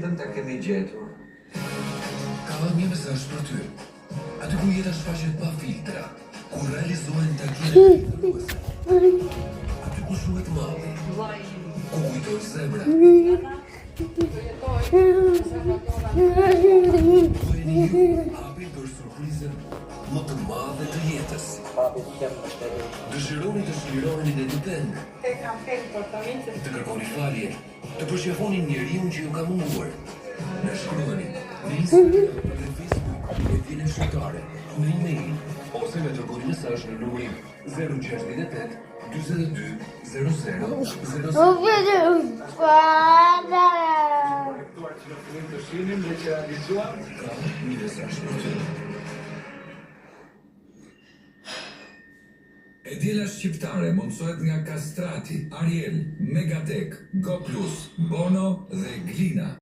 tjetën ta kemi gjetur. Ka një mesazh për ty. Aty ku jeta shfaqet pa filtra, ku realizohen takimet, aty ku shuhet malli, ku kujtojnë zemra. Bëheni ju hapi për surprizën më të madhe të jetës. Dëshironi të shliroheni dhe të tëngë. Të kërkoni falje, të përshëfoni njeriu që ju ka munguar. Na shkruani në Instagram dhe Facebook me Vjen Shqiptare, në email ose me dërgoni mesazh në numrin 068 42 00 E Diela Shqiptare mundsohet nga Kastrati, Ariel, Megatek, Go Plus, Bono dhe Glina.